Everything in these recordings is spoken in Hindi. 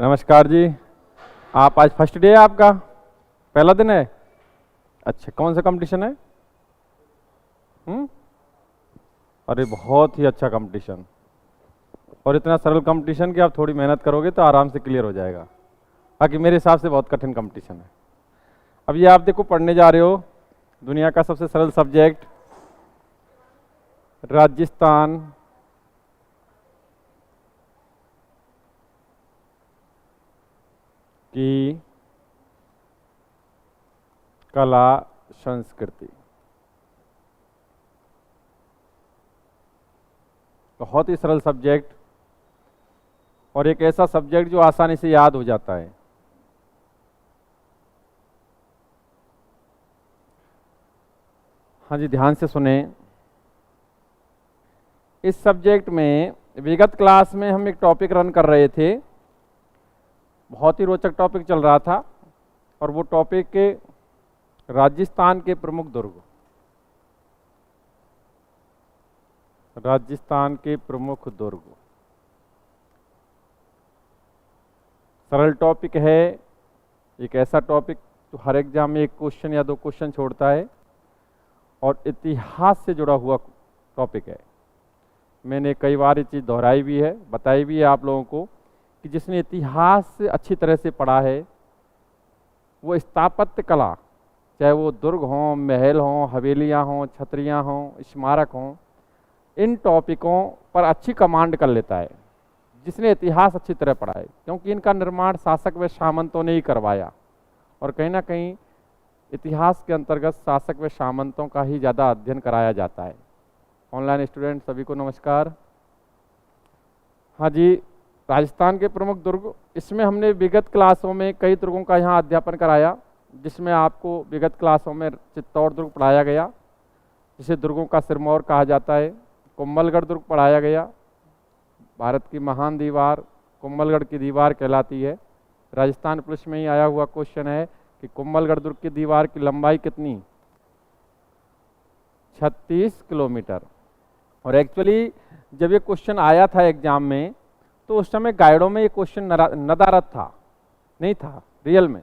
नमस्कार जी। आप आज फर्स्ट डे है आपका, पहला दिन है। अच्छा, कौन सा कंपटीशन है? अरे बहुत ही अच्छा कंपटीशन, और इतना सरल कंपटीशन कि आप थोड़ी मेहनत करोगे तो आराम से क्लियर हो जाएगा। बाकी मेरे हिसाब से बहुत कठिन कंपटीशन है। अब ये आप देखो, पढ़ने जा रहे हो दुनिया का सबसे सरल सब्जेक्ट राजस्थान की कला संस्कृति। बहुत ही सरल सब्जेक्ट, और एक ऐसा सब्जेक्ट जो आसानी से याद हो जाता है। हाँ जी, ध्यान से सुने। इस सब्जेक्ट में विगत क्लास में हम एक टॉपिक रन कर रहे थे, बहुत ही रोचक टॉपिक चल रहा था, और वो टॉपिक के राजस्थान के प्रमुख दुर्ग। राजस्थान के प्रमुख दुर्ग सरल टॉपिक है। एक ऐसा टॉपिक जो हर एग्जाम में एक क्वेश्चन या दो क्वेश्चन छोड़ता है, और इतिहास से जुड़ा हुआ टॉपिक है। मैंने कई बार ये चीज़ दोहराई भी है, बताई भी है आप लोगों को कि जिसने इतिहास से अच्छी तरह से पढ़ा है वो स्थापत्य कला, चाहे वो दुर्ग हों, महल हों, हवेलियां हों, छतरियां हों, स्मारक हों, इन टॉपिकों पर अच्छी कमांड कर लेता है जिसने इतिहास अच्छी तरह पढ़ा है, क्योंकि इनका निर्माण शासक व सामंतों ने ही करवाया, और कहीं ना कहीं इतिहास के अंतर्गत शासक व सामंतों का ही ज़्यादा अध्ययन कराया जाता है। ऑनलाइन स्टूडेंट सभी को नमस्कार। हाँ जी, राजस्थान के प्रमुख दुर्ग, इसमें हमने विगत क्लासों में कई दुर्गों का यहाँ अध्यापन कराया, जिसमें आपको विगत क्लासों में चित्तौड़ दुर्ग पढ़ाया गया, जिसे दुर्गों का सिरमौर कहा जाता है। कुंभलगढ़ दुर्ग पढ़ाया गया, भारत की महान दीवार कुंभलगढ़ की दीवार कहलाती है। राजस्थान पुलिस में ही आया हुआ क्वेश्चन है कि कुंभलगढ़ दुर्ग की दीवार की लंबाई कितनी? 36 किलोमीटर। और एक्चुअली जब ये क्वेश्चन आया था एग्जाम में, तो उस समय गाइडों में ये क्वेश्चन नदारद था, नहीं था रियल में।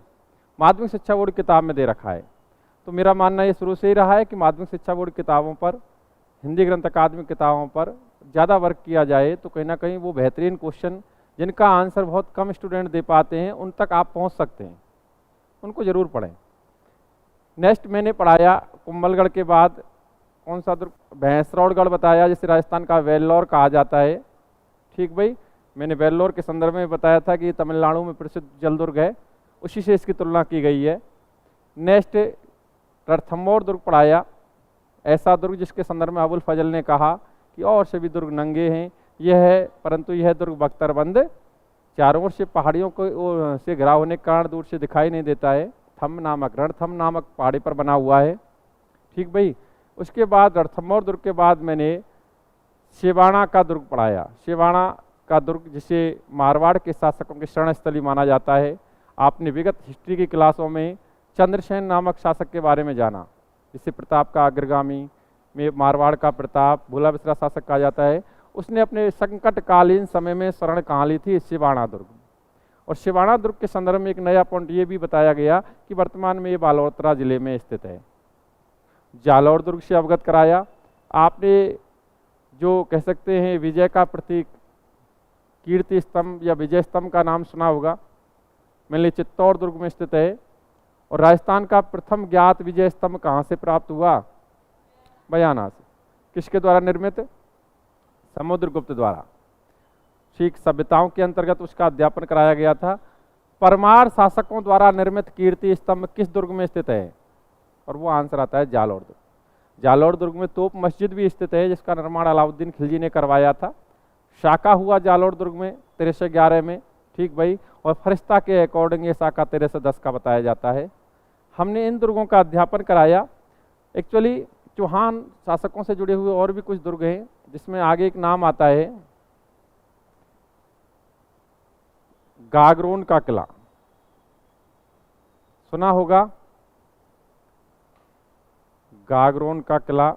माध्यमिक शिक्षा बोर्ड किताब में दे रखा है। तो मेरा मानना ये शुरू से ही रहा है कि माध्यमिक शिक्षा बोर्ड किताबों पर, हिंदी ग्रंथ अकादमी किताबों पर ज़्यादा वर्क किया जाए तो कहीं ना कहीं वो बेहतरीन क्वेश्चन जिनका आंसर बहुत कम स्टूडेंट दे पाते हैं उन तक आप पहुंच सकते हैं, उनको ज़रूर पढ़ें। नेक्स्ट मैंने पढ़ाया कुंभलगढ़ के बाद कौन सा दुर्ग? भैंसरौड़गढ़ बताया, जिसे राजस्थान का वेल्लोर कहा जाता है। ठीक भाई, मैंने वेल्लोर के संदर्भ में बताया था कि तमिलनाडु में प्रसिद्ध जल दुर्ग है, उसी से इसकी तुलना की गई है। नेक्स्ट रणथंभौर दुर्ग पढ़ाया, ऐसा दुर्ग जिसके संदर्भ में अबुल फजल ने कहा कि और सभी दुर्ग नंगे हैं, यह है, परंतु यह दुर्ग बख्तरबंद चारों ओर से पहाड़ियों को से घिरा होने के कारण दूर से दिखाई नहीं देता है। थम नामक, रणथंभ नामक पहाड़ी पर बना हुआ है। ठीक भाई, उसके बाद रणथंभौर दुर्ग के बाद मैंने शिवाणा का दुर्ग पढ़ाया। शिवाणा का दुर्ग जिसे मारवाड़ के शासकों की शरणस्थली माना जाता है। आपने विगत हिस्ट्री की क्लासों में चंद्रसेन नामक शासक के बारे में जाना, जिसे प्रताप का अग्रगामी में मारवाड़ का प्रताप, भूला बिसरा शासक कहा जाता है। उसने अपने संकटकालीन समय में शरण कहाँ ली थी? शिवाणा दुर्ग। और शिवाणा दुर्ग के संदर्भ में एक नया पॉइंट ये भी बताया गया कि वर्तमान में ये बालोतरा जिले में स्थित है। जालौर दुर्ग से अवगत कराया। आपने जो कह सकते हैं विजय का प्रतीक कीर्ति स्तंभ या विजय स्तंभ का नाम सुना होगा, मैंने चित्तौड़ दुर्ग में स्थित है। और राजस्थान का प्रथम ज्ञात विजय स्तंभ कहाँ से प्राप्त हुआ? बयाना से। किसके द्वारा निर्मित? समुद्रगुप्त द्वारा। ठीक, सभ्यताओं के अंतर्गत उसका अध्यापन कराया गया था। परमार शासकों द्वारा निर्मित कीर्ति स्तंभ किस दुर्ग में स्थित है? और वो आंसर आता है जालौर दुर्ग। जालौर दुर्ग में तोप मस्जिद भी स्थित है, जिसका निर्माण अलाउद्दीन खिलजी ने करवाया था। शाखा हुआ जालौर दुर्ग में 1311 में। ठीक भाई, और फरिश्ता के अकॉर्डिंग ये शाखा 1310 का बताया जाता है। हमने इन दुर्गों का अध्यापन कराया। एक्चुअली चौहान शासकों से जुड़े हुए और भी कुछ दुर्ग हैं, जिसमें आगे एक नाम आता है गागरोन का किला, सुना होगा? गागरोन का किला।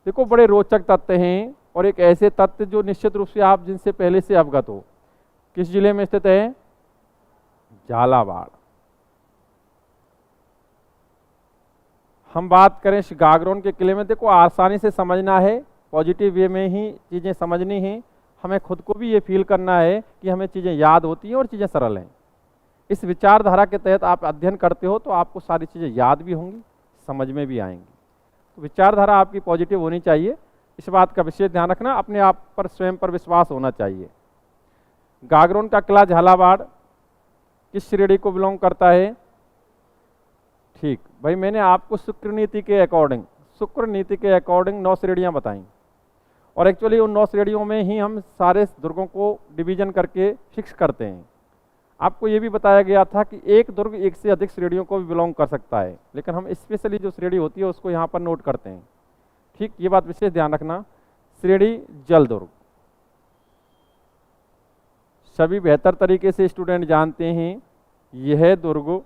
देखो, बड़े रोचक तथ्य हैं, और एक ऐसे तथ्य जो निश्चित रूप से आप जिनसे पहले से अवगत हो किस जिले में स्थित है? झालावाड़। हम बात करें गागरोन के किले में, देखो आसानी से समझना है, पॉजिटिव वे में ही चीज़ें समझनी हैं। हमें खुद को भी ये फील करना है कि हमें चीज़ें याद होती हैं और चीज़ें सरल हैं। इस विचारधारा के तहत आप अध्ययन करते हो तो आपको सारी चीज़ें याद भी होंगी, समझ में भी आएंगी। तो विचारधारा आपकी पॉजिटिव होनी चाहिए, इस बात का विशेष ध्यान रखना। अपने आप पर, स्वयं पर विश्वास होना चाहिए। गागरोन का किला झालावाड़ किस श्रेणी को बिलोंग करता है? ठीक भाई, मैंने आपको शुक्र नीति के अकॉर्डिंग 9 श्रेणियां बताई, और एक्चुअली उन 9 श्रेणियों में ही हम सारे दुर्गों को डिवीजन करके फिक्स करते हैं। आपको ये भी बताया गया था कि एक दुर्ग एक से अधिक श्रेणियों को भी बिलोंग कर सकता है, लेकिन हम स्पेशली जो श्रेणी होती है उसको यहाँ पर नोट करते हैं। ठीक, ये बात विशेष ध्यान रखना। श्रेणी जल दुर्ग, सभी बेहतर तरीके से स्टूडेंट जानते हैं, यह दुर्ग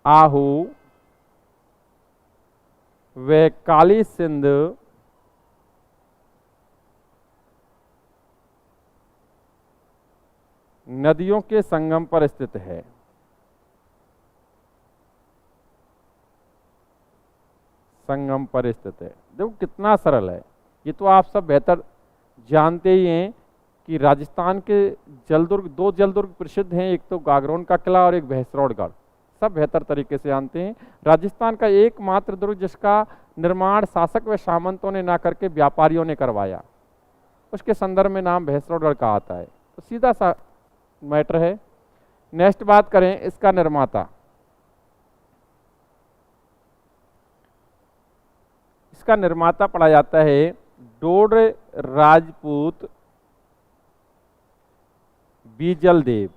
आहू व काली सिंध नदियों के संगम पर स्थित है। संगम पर स्थित है। देखो कितना सरल है, ये तो आप सब बेहतर जानते ही हैं कि राजस्थान के जलदुर्ग, 2 जलदुर्ग प्रसिद्ध हैं, एक तो गागरोन का किला और एक भैंसरौड़गढ़, सब बेहतर तरीके से जानते हैं। राजस्थान का एकमात्र दुर्ग जिसका निर्माण शासक व सामंतों ने ना करके व्यापारियों ने करवाया, उसके संदर्भ में नाम भैंसरौड़गढ़ का आता है। तो सीधा सा मैटर है। नेक्स्ट बात करें इसका निर्माता। इसका निर्माता पढ़ा जाता है डोड राजपूत बीजल देव।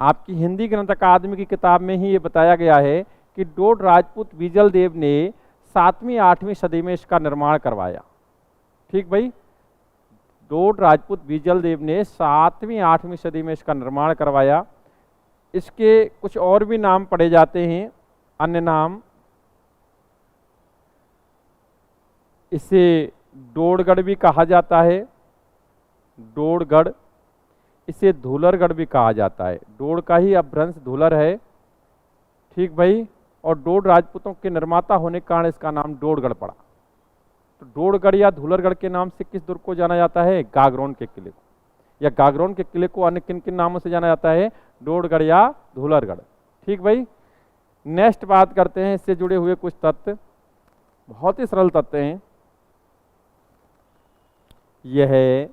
आपकी हिंदी ग्रंथ अकादमी की किताब में ही ये बताया गया है कि डोड राजपूत बीजल देव ने 7वीं 8वीं सदी में इसका निर्माण करवाया। ठीक भाई, डोड राजपूत बीजल देव ने 7वीं 8वीं सदी में इसका निर्माण करवाया। इसके कुछ और भी नाम पढ़े जाते हैं, अन्य नाम। इसे डोडगढ़ भी कहा जाता है, डोडगढ़। इसे धूलरगढ़ भी कहा जाता है, डोड का ही अपभ्रंश धूलर है। ठीक भाई, और डोड राजपूतों के निर्माता होने के कारण इसका नाम डोडगढ़ पड़ा। तो डोडगढ़ या धूलरगढ़ के नाम से किस दुर्ग को जाना जाता है? गागरोन के किले को। या गागरोन के किले को अन्य किन किन नामों से जाना जाता है? डोडगढ़ या धूलरगढ़। ठीक भाई, नेक्स्ट बात करते हैं इससे जुड़े हुए कुछ तथ्य, बहुत ही सरल तथ्य हैं। यह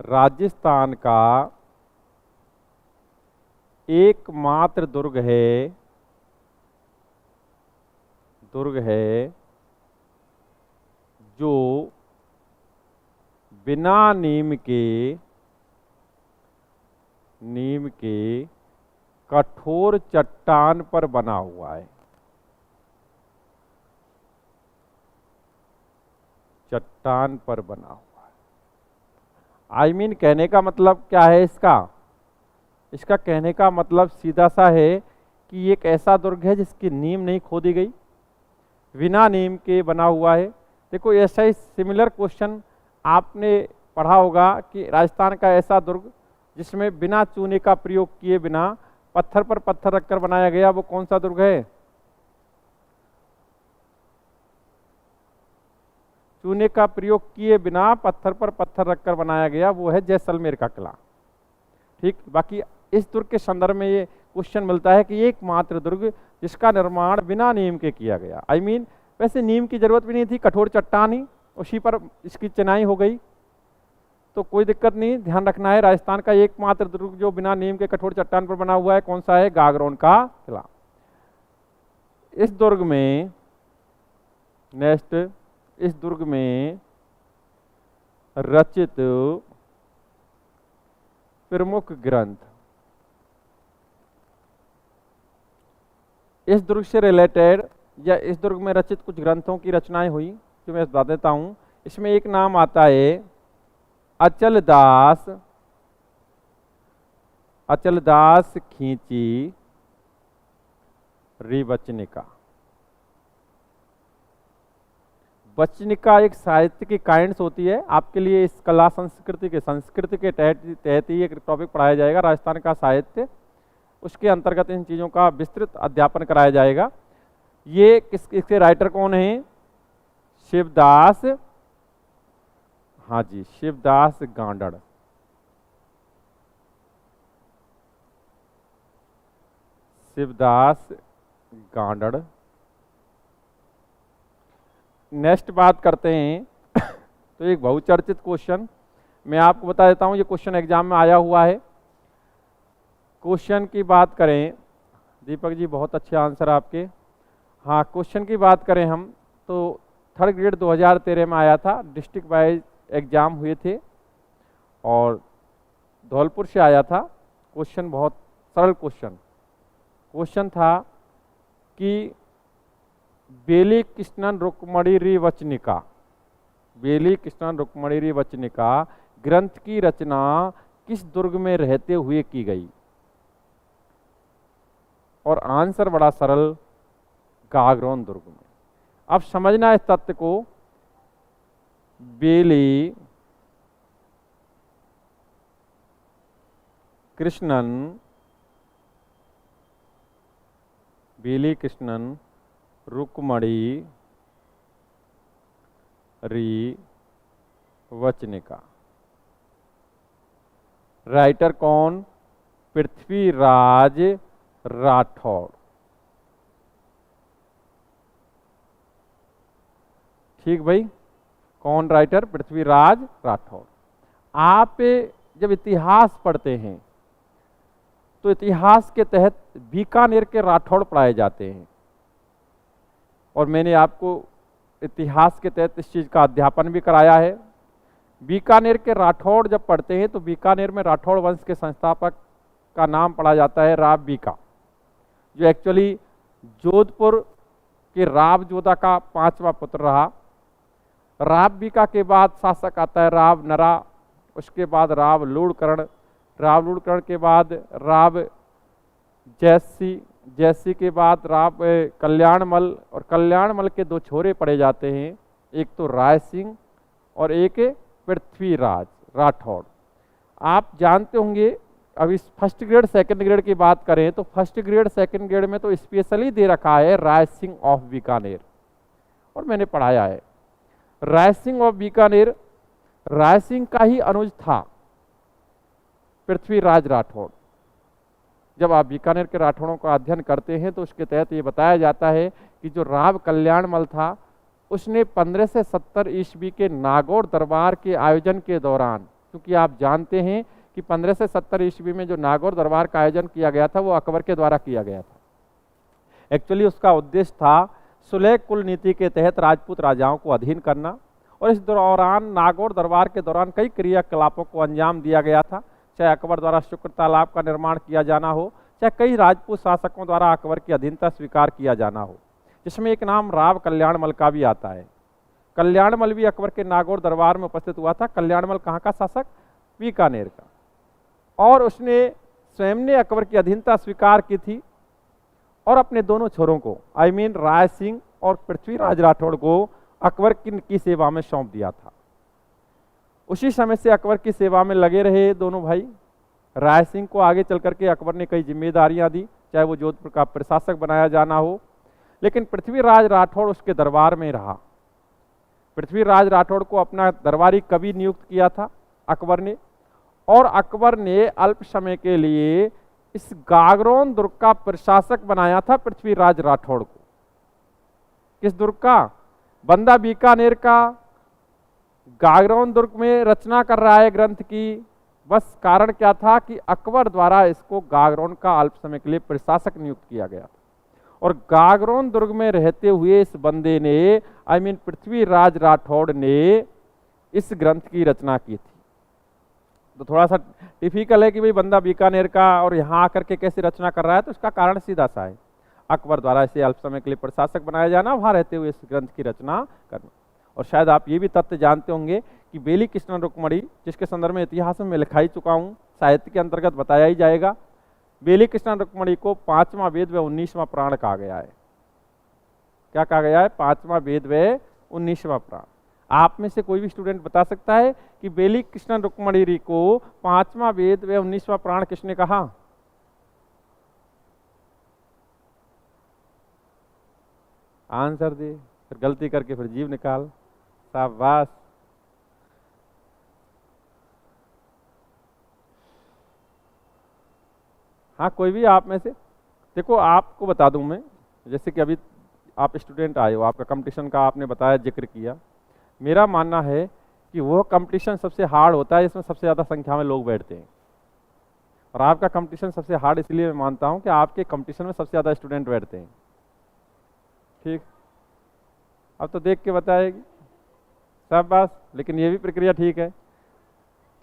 राजस्थान का एकमात्र दुर्ग है जो बिना नीम के कठोर चट्टान पर बना हुआ है। चट्टान पर बना हुआ है। आई मीन कहने का मतलब क्या है इसका? इसका कहने का मतलब सीधा सा है कि ये एक ऐसा दुर्ग है जिसकी नींव नहीं खोदी गई, बिना नींव के बना हुआ है। देखो ऐसा ही सिमिलर क्वेश्चन आपने पढ़ा होगा कि राजस्थान का ऐसा दुर्ग जिसमें बिना चूने का प्रयोग किए बिना पत्थर पर पत्थर रखकर बनाया गया, वो कौन सा दुर्ग है? चूने का प्रयोग किए बिना पत्थर पर पत्थर रखकर बनाया गया, वो है जैसलमेर का किला। ठीक, बाकी इस दुर्ग के संदर्भ में ये क्वेश्चन मिलता है कि एकमात्र दुर्ग जिसका निर्माण बिना नीम के किया गया। आई मीन वैसे नीम की जरूरत भी नहीं थी, कठोर चट्टान ही उसी पर इसकी चिनाई हो गई, तो कोई दिक्कत नहीं। ध्यान रखना है राजस्थान का एकमात्र दुर्ग जो बिना नीम के कठोर चट्टान पर बना हुआ है कौन सा है? गागरोन का किला। इस दुर्ग में नेक्स्ट, इस दुर्ग में रचित प्रमुख ग्रंथ, इस दुर्ग से रिलेटेड या इस दुर्ग में रचित कुछ ग्रंथों की रचनाएं हुई जो मैं बता देता हूं। इसमें एक नाम आता है अचलदास खींची रिवचनिका। वचनिका एक साहित्य की काइंड्स होती है। आपके लिए इस कला संस्कृति के तहत ही एक टॉपिक पढ़ाया जाएगा, राजस्थान का साहित्य। उसके अंतर्गत इन चीज़ों का विस्तृत अध्यापन कराया जाएगा। ये इसके राइटर कौन हैं? शिवदास, हाँ जी, शिवदास गांडड़। शिवदास गांडड़। नेक्स्ट बात करते हैं तो एक बहुचर्चित क्वेश्चन मैं आपको बता देता हूं, ये क्वेश्चन एग्जाम में आया हुआ है। क्वेश्चन की बात करें, दीपक जी बहुत अच्छे आंसर आपके। हाँ, क्वेश्चन की बात करें हम तो 3rd ग्रेड 2013 में आया था, डिस्ट्रिक्ट वाइज एग्जाम हुए थे और धौलपुर से आया था। क्वेश्चन बहुत सरल क्वेश्चन था कि बेली कृष्णन रुक्मणी री वचनिका, बेली कृष्णन रुक्मणी री वचनिका ग्रंथ की रचना किस दुर्ग में रहते हुए की गई? और आंसर बड़ा सरल, गागरोन दुर्ग में। अब समझना इस तथ्य को, बेली कृष्णन रुक्मणी री वचनिका। राइटर कौन? पृथ्वीराज राठौड़। ठीक भाई, कौन राइटर? पृथ्वीराज राठौड़। आप जब इतिहास पढ़ते हैं तो इतिहास के तहत बीकानेर के राठौड़ पढ़ाए जाते हैं और मैंने आपको इतिहास के तहत इस चीज़ का अध्यापन भी कराया है। बीकानेर के राठौड़ जब पढ़ते हैं तो बीकानेर में राठौड़ वंश के संस्थापक का नाम पढ़ा जाता है राव बीका, जो एक्चुअली जोधपुर के राव जोधा का 5वां पुत्र रहा। राव बीका के बाद शासक आता है राव नरा, उसके बाद राव लूणकर्ण, राव लूणकर्ण के बाद राव जयसी के बाद राव कल्याणमल, और कल्याणमल के 2 छोरे पढ़े जाते हैं, एक तो राय सिंह और एक पृथ्वीराज राठौड़। आप जानते होंगे, अब इस 1st ग्रेड 2nd ग्रेड की बात करें तो 1st ग्रेड 2nd ग्रेड में तो स्पेशली दे रखा है राय सिंह ऑफ बीकानेर, और मैंने पढ़ाया है। राय सिंह ऑफ बीकानेर राय सिंह का ही अनुज था पृथ्वीराज राठौड़। जब आप बीकानेर के राठौड़ों का अध्ययन करते हैं तो उसके तहत ये बताया जाता है कि जो राव कल्याणमल था उसने 15 से 70 ईस्वी के नागौर दरबार के आयोजन के दौरान, क्योंकि आप जानते हैं कि 15 से 70 ईस्वी में जो नागौर दरबार का आयोजन किया गया था वो अकबर के द्वारा किया गया था। एक्चुअली उसका उद्देश्य था सुलह कुल नीति के तहत राजपूत राजाओं को अधीन करना, और इस दौरान नागौर दरबार के दौरान कई क्रियाकलापों को अंजाम दिया गया था, चाहे अकबर द्वारा शुक्र तालाब का निर्माण किया जाना हो, चाहे कई राजपूत शासकों द्वारा अकबर की अधीनता स्वीकार किया जाना हो, जिसमें एक नाम राव कल्याणमल का भी आता है। कल्याणमल भी अकबर के नागौर दरबार में उपस्थित हुआ था। कल्याणमल कहाँ का शासक? बीकानेर का, और उसने स्वयं ने अकबर की अधीनता स्वीकार की थी और अपने दोनों छोरों को, आई मीन राय सिंह और पृथ्वीराज राठौड़ को अकबर की सेवा में सौंप दिया था। उसी समय से अकबर की सेवा में लगे रहे दोनों भाई। राय सिंह को आगे चल करके अकबर ने कई जिम्मेदारियां दी, चाहे वो जोधपुर का प्रशासक बनाया जाना हो, लेकिन पृथ्वीराज राठौड़ उसके दरबार में रहा। पृथ्वीराज राठौड़ को अपना दरबारी कवि नियुक्त किया था अकबर ने, और अकबर ने अल्प समय के लिए इस गागरोन दुर्ग का प्रशासक बनाया था पृथ्वीराज राठौड़ को। किस दुर्ग का? बंदा बीकानेर का गागरोन दुर्ग में रचना कर रहा है ग्रंथ की। बस कारण क्या था कि अकबर द्वारा इसको गागरोन का अल्प समय के लिए प्रशासक नियुक्त किया गया था, और गागरोन दुर्ग में रहते हुए इस बंदे ने, आई मीन पृथ्वीराज राठौड़ ने, इस ग्रंथ की रचना की थी। तो थोड़ा सा टिपिकल है कि भाई बंदा बीकानेर का और यहाँ आकर के कैसे रचना कर रहा है, तो इसका कारण सीधा सा है, अकबर द्वारा इसे अल्प समय के लिए प्रशासक बनाया जाना, वहाँ रहते हुए इस ग्रंथ की रचना करना। और शायद आप ये भी तथ्य जानते होंगे कि बेली कृष्णन रुक्मणी, जिसके संदर्भ में इतिहास में मैं लिखा ही चुका हूँ, साहित्य के अंतर्गत बताया ही जाएगा, बेली कृष्णन रुक्मणी को 5वां वेद व 19वां पुराण कहा गया है। क्या कहा गया है? 5वां वेद व 19वां प्राण। आप में से कोई भी स्टूडेंट बता सकता है कि बेली कृष्ण रुक्मणी को 5वां वेद व 19वां प्राण किसने कहा? आंसर दे, फिर गलती करके फिर जीव निकाल। शाबाश। हाँ, कोई भी आप में से। देखो आपको बता दूं मैं, जैसे कि अभी आप स्टूडेंट आए हो, आपका कंपटीशन का आपने बताया, जिक्र किया। मेरा मानना है कि वो कंपटीशन सबसे हार्ड होता है जिसमें सबसे ज़्यादा संख्या में लोग बैठते हैं। और आपका कंपटीशन सबसे हार्ड इसलिए मैं मानता हूं कि आपके कंपटीशन में सबसे ज़्यादा स्टूडेंट बैठते हैं। ठीक, अब तो देख के बताएगी सब बात, लेकिन ये भी प्रक्रिया ठीक है।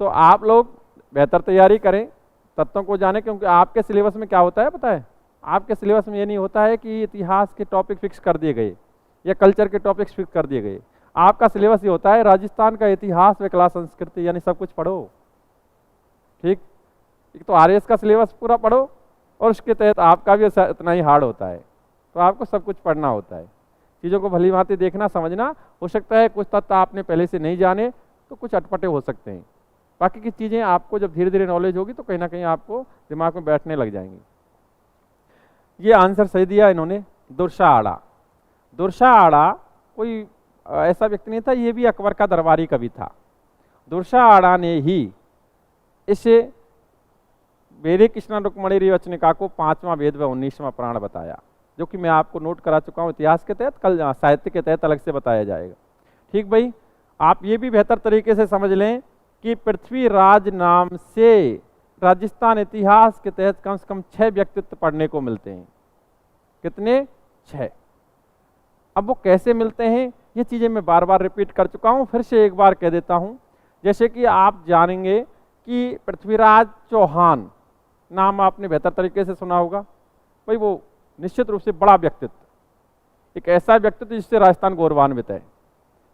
तो आप लोग बेहतर तैयारी करें, तत्वों को जाने, क्योंकि आपके सिलेबस में क्या होता है पता है? आपके सिलेबस में ये नहीं होता है कि इतिहास के टॉपिक फिक्स कर दिए गए या कल्चर के टॉपिक्स फिक्स कर दिए गए। आपका सिलेबस ये होता है राजस्थान का इतिहास व कला संस्कृति, यानी सब कुछ पढ़ो। ठीक, एक तो आरएस का सिलेबस पूरा पढ़ो और उसके तहत आपका भी इतना ही हार्ड होता है, तो आपको सब कुछ पढ़ना होता है। चीज़ों को भली भांति देखना, समझना। हो सकता है कुछ तत्व आपने पहले से नहीं जाने तो कुछ अटपटे हो सकते हैं, बाकी की चीज़ें आपको जब धीरे धीरे नॉलेज होगी तो कहीं ना कहीं आपको दिमाग में बैठने लग जाएंगी। ये आंसर सही दिया इन्होंने, दुर्सा आड़ा। दुर्सा आड़ा कोई ऐसा व्यक्ति नहीं था, ये भी अकबर का दरबारी कवि था। दुर्सा आड़ा ने ही इसे बेली कृष्ण रुक्मणी रचनिका को 5वां वेद व 19वां प्राण बताया, जो कि मैं आपको नोट करा चुका हूँ इतिहास के तहत, कल साहित्य के तहत अलग से बताया जाएगा। ठीक भाई, आप ये भी बेहतर तरीके से समझ लें कि पृथ्वीराज नाम से राजस्थान इतिहास के तहत कम से कम 6 व्यक्तित्व पढ़ने को मिलते हैं। कितने? 6। अब वो कैसे मिलते हैं ये चीज़ें मैं बार बार रिपीट कर चुका हूँ, फिर से एक बार कह देता हूँ। जैसे कि आप जानेंगे कि पृथ्वीराज चौहान नाम आपने बेहतर तरीके से सुना होगा। भाई वो निश्चित रूप से बड़ा व्यक्तित्व, एक ऐसा व्यक्तित्व जिससे राजस्थान गौरवान्वित है।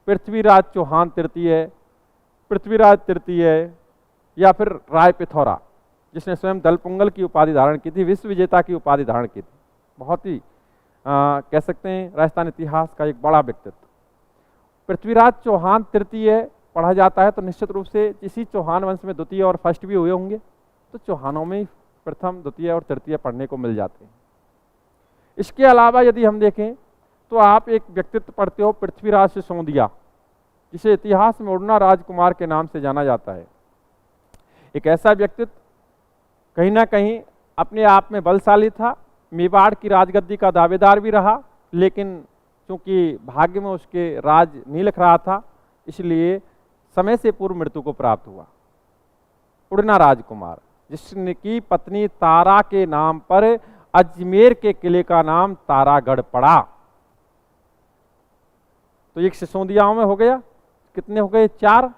पृथ्वीराज चौहान तृतीय, पृथ्वीराज तृतीय, या फिर राय पिथौरा जिसने स्वयं दलपुंगल की उपाधि धारण की थी, विश्व विजेता की उपाधि धारण की थी। बहुत ही कह सकते हैं राजस्थान इतिहास का एक बड़ा व्यक्तित्व। पृथ्वीराज चौहान तृतीय पढ़ा जाता है तो निश्चित रूप से इसी चौहान वंश में द्वितीय और फर्स्ट भी हुए होंगे, तो चौहानों में ही प्रथम, द्वितीय और तृतीय पढ़ने को मिल जाते हैं। इसके अलावा यदि हम देखें तो आप एक व्यक्तित्व पढ़ते हो पृथ्वीराज सिसोदिया, जिसे इतिहास में उड़ना राजकुमार के नाम से जाना जाता है। एक ऐसा व्यक्तित्व कहीं ना कहीं अपने आप में बलशाली था, मेवाड़ की राजगद्दी का दावेदार भी रहा, लेकिन चूंकि भाग्य में उसके राज नहीं लिख रहा था, इसलिए समय से पूर्व मृत्यु को प्राप्त हुआ। उड़ना राजकुमार, जिसकी पत्नी तारा के नाम पर अजमेर के किले का नाम तारागढ़ पड़ा। तो एक सिसोदियाओं में हो गया, कितने हो गए? 4।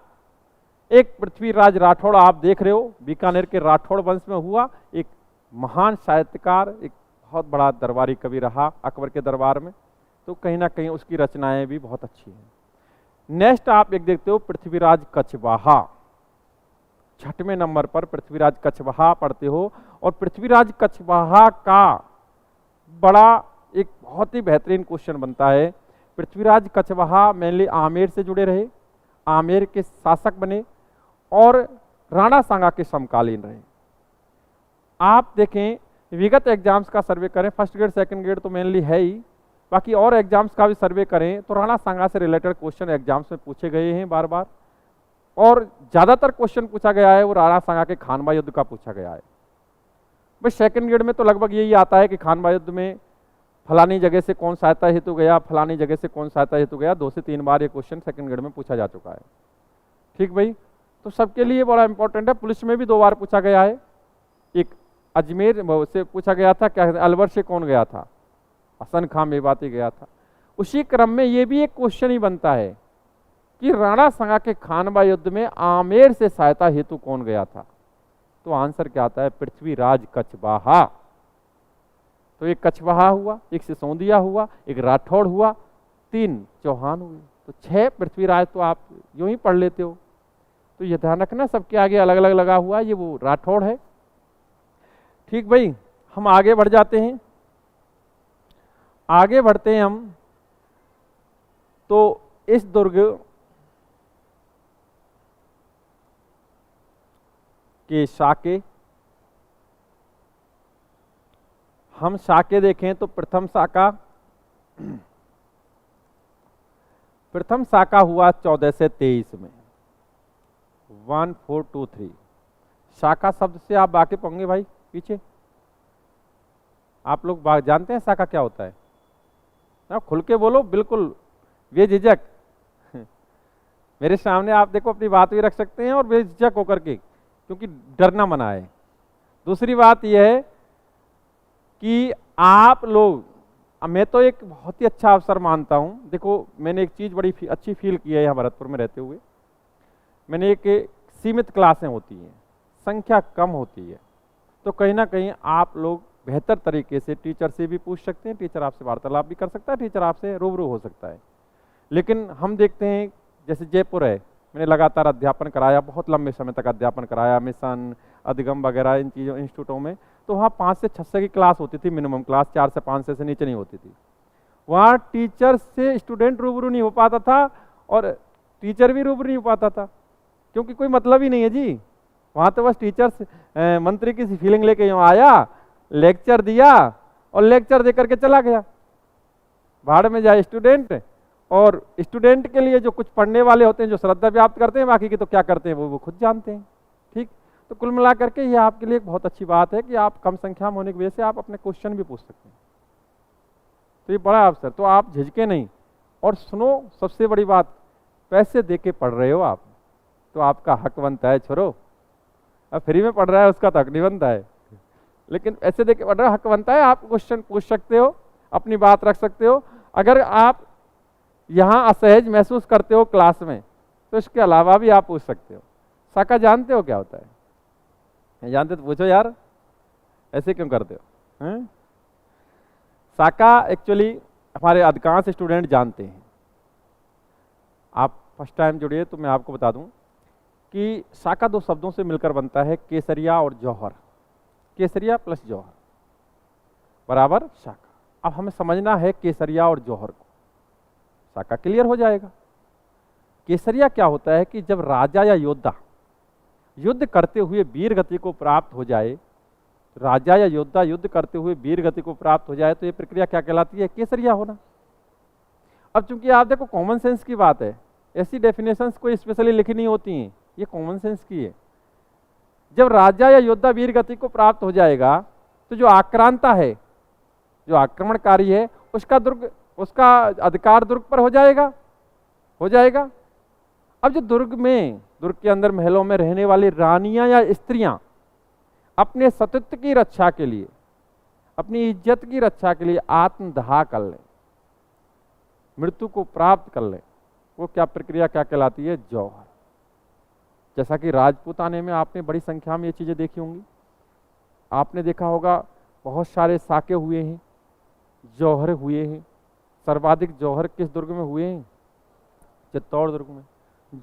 एक पृथ्वीराज राठौड़, आप देख रहे हो बीकानेर के राठौड़ वंश में हुआ, एक महान साहित्यकार, एक बहुत बड़ा दरबारी कवि रहा अकबर के दरबार में, तो कहीं ना कहीं उसकी रचनाएं भी बहुत अच्छी हैं। नेक्स्ट आप एक देखते हो पृथ्वीराज कछवाहा, 6वें नंबर पर पृथ्वीराज कछवाहा पढ़ते हो। और पृथ्वीराज कछवाहा का बड़ा एक बहुत ही बेहतरीन क्वेश्चन बनता है। पृथ्वीराज कछवाहा मेनली आमेर से जुड़े रहे, आमेर के शासक बने और राणा सांगा के समकालीन रहे। आप देखें विगत एग्जाम्स का सर्वे करें, फर्स्ट ग्रेड सेकंड ग्रेड तो मेनली है ही, बाकी और एग्जाम्स का भी सर्वे करें तो राणा सांगा से रिलेटेड क्वेश्चन एग्जाम्स में पूछे गए हैं बार बार, और ज़्यादातर क्वेश्चन पूछा गया है वो राणा सांगा के खानवा युद्ध का पूछा गया है। भाई सेकंड ग्रेड में तो लगभग यही आता है कि खानवा युद्ध में फलानी जगह से कौन सहायता हेतु गया, फलानी जगह से कौन सहायता हेतु गया, 2 से 3 बार ये क्वेश्चन सेकंड ग्रेड में पूछा जा चुका है। ठीक भाई, तो सबके लिए बड़ा इंपॉर्टेंट है। पुलिस में भी 2 बार पूछा गया है, एक अजमेर से पूछा गया था, क्या अलवर से कौन गया था, हसन खां मेवाती गया था। उसी क्रम में ये भी एक क्वेश्चन ही बनता है कि राणा सांगा के खानवा युद्ध में आमेर से सहायता हेतु कौन गया था, तो आंसर क्या आता है? पृथ्वीराज कछवाहा। तो एक कछवाहा हुआ, एक सिसोदिया हुआ, एक राठौड़ हुआ, 3 चौहान हुए, तो 6 पृथ्वीराज तो आप यूं ही पढ़ लेते हो। तो ये ध्यान रखना सबके आगे अलग अलग लगा हुआ है, ये वो राठौड़ है। ठीक भाई, हम आगे बढ़ जाते हैं। आगे बढ़ते हैं हम, तो इस दुर्ग के शाके, हम शाके देखें तो प्रथम शाका हुआ 14 से 23 में, 1423। शाका शब्द से आप वाकिफ होंगे भाई, पीछे आप लोग जानते हैं शाका क्या होता है? ना खुल के बोलो, बिल्कुल बेझिझक। मेरे सामने आप देखो, अपनी बात भी रख सकते हैं और बेझिझक होकर के, क्योंकि डरना मना है। दूसरी बात यह है कि आप लोग, मैं तो एक बहुत ही अच्छा अवसर मानता हूं। देखो, मैंने एक चीज बड़ी अच्छी फील की है यहाँ भरतपुर में रहते हुए। मैंने एक सीमित क्लासें होती हैं, संख्या कम होती है, तो कहीं ना कहीं आप लोग बेहतर तरीके से टीचर से भी पूछ सकते हैं, टीचर आपसे वार्तालाप भी कर सकता है, टीचर आपसे रूबरू हो सकता है। लेकिन हम देखते हैं, जैसे जयपुर है, मैंने लगातार अध्यापन कराया, बहुत लंबे समय तक अध्यापन कराया, मिशन, अधिगम वगैरह इन चीज़ों इंस्टीट्यूटों में, तो वहाँ 5 से 6 की क्लास होती थी मिनिमम क्लास, 4 से 5 से नीचे नहीं होती थी। वहाँ टीचर से स्टूडेंट रूबरू नहीं हो पाता था और टीचर भी रूबरू नहीं हो पाता था, क्योंकि कोई मतलब ही नहीं है जी। वहाँ तो बस टीचर्स मंत्री की फीलिंग लेके यहाँ आया, लेक्चर दिया और लेक्चर दे करके चला गया, भाड़ में जाए स्टूडेंट। और स्टूडेंट के लिए जो कुछ पढ़ने वाले होते हैं, जो श्रद्धा व्याप्त करते हैं, बाकी की तो क्या करते हैं वो खुद जानते हैं। ठीक, तो कुल मिला करके ये आपके लिए एक बहुत अच्छी बात है कि आप कम संख्या में होने की वजह से आप अपने क्वेश्चन भी पूछ सकते हैं, तो ये बड़ा अवसर। तो आप झिझके नहीं। और सुनो, सबसे बड़ी बात, पैसे दे के पढ़ रहे हो आप, तो आपका हक बनता है। छोरो, अब फ्री में पढ़ रहा है उसका तो हक नहीं बनता है, लेकिन ऐसे देख के पढ़ रहा हक बनता है। आप क्वेश्चन पूछ सकते हो, अपनी बात रख सकते हो। अगर आप यहाँ असहज महसूस करते हो क्लास में, तो इसके अलावा भी आप पूछ सकते हो। शाका जानते हो क्या होता है? जानते तो पूछो यार, ऐसे क्यों करते हो? हैं? शाका एक्चुअली हमारे अधिकांश स्टूडेंट जानते हैं। आप फर्स्ट टाइम जुड़िए तो मैं आपको बता दूं कि शाका 2 शब्दों से मिलकर बनता है, केसरिया और जौहर। केसरिया प्लस जौहर बराबर शाका। अब हमें समझना है केसरिया और जौहर को, शाका क्लियर हो जाएगा। केसरिया क्या होता है कि जब राजा या योद्धा युद्ध करते हुए वीर गति को प्राप्त हो जाए, राजा या योद्धा युद्ध करते हुए वीर गति को प्राप्त हो जाए, तो ये प्रक्रिया क्या कहलाती है? केसरिया होना। अब चूंकि आप देखो, कॉमन सेंस की बात है, ऐसी डेफिनेशंस कोई स्पेशली लिखी नहीं होती हैं, ये कॉमन सेंस की है। जब राजा या योद्धा वीर गति को प्राप्त हो जाएगा, तो जो आक्रांता है, जो आक्रमणकारी है, उसका अधिकार दुर्ग पर हो जाएगा। अब जो दुर्ग के अंदर महलों में रहने वाली रानियां या स्त्रियां अपने सतत्व की रक्षा के लिए, अपनी इज्जत की रक्षा के लिए आत्मदाह कर ले, मृत्यु को प्राप्त कर ले, वो क्या प्रक्रिया क्या कहलाती है? जौहर। जैसा कि राजपूताने में आपने बड़ी संख्या में ये चीजें देखी होंगी। आपने देखा होगा बहुत सारे साके हुए हैं, जौहर हुए हैं। सर्वाधिक जौहर किस दुर्ग में हुए हैं? चित्तौड़ दुर्ग में।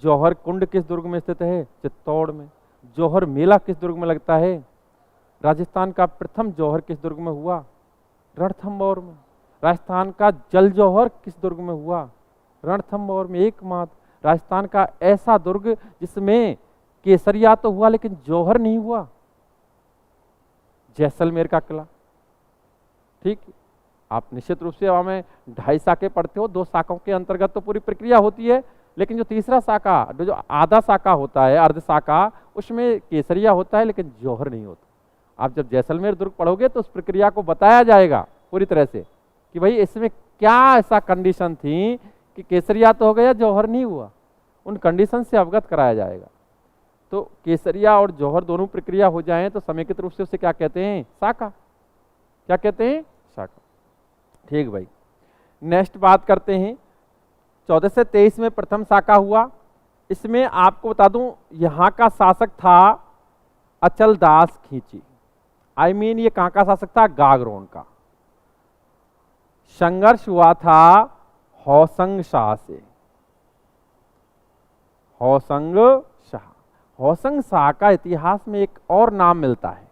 जौहर कुंड किस दुर्ग में स्थित है? चित्तौड़ में। जौहर मेला किस दुर्ग में लगता है? राजस्थान का प्रथम जौहर किस दुर्ग में हुआ? रणथंभौर में। राजस्थान का जल जौहर किस दुर्ग में हुआ? रणथंभौर में। एकमात्र राजस्थान का ऐसा दुर्ग जिसमें केसरिया तो हुआ लेकिन जौहर नहीं हुआ, जैसलमेर का किला। ठीक, आप निश्चित रूप से हमें 2.5 शाखे पढ़ते हो, 2 शाखों के अंतर्गत तो पूरी प्रक्रिया होती है, लेकिन जो तीसरा शाखा, जो आधा शाखा होता है, अर्ध शाखा, उसमें केसरिया होता है लेकिन जौहर नहीं होता। आप जब जैसलमेर दुर्ग पढ़ोगे तो उस प्रक्रिया को बताया जाएगा पूरी तरह से कि भाई इसमें क्या ऐसा कंडीशन थी कि केसरिया तो हो गया, जौहर नहीं हुआ। उन कंडीशन से अवगत कराया जाएगा। तो केसरिया और जौहर दोनों प्रक्रिया हो जाएं तो समेकित रूप से उसे क्या कहते हैं? शाखा। क्या कहते हैं? शाखा। ठीक भाई, नेक्स्ट बात करते हैं। 14 से 23 में प्रथम शाखा हुआ। इसमें आपको बता दूं, यहां का शासक था अचल दास खींची। ये कहां का शासक था? गागरोन का। संघर्ष हुआ था होसंग शाह से। होसंग शाह। होसंग शाह का इतिहास में एक और नाम मिलता है,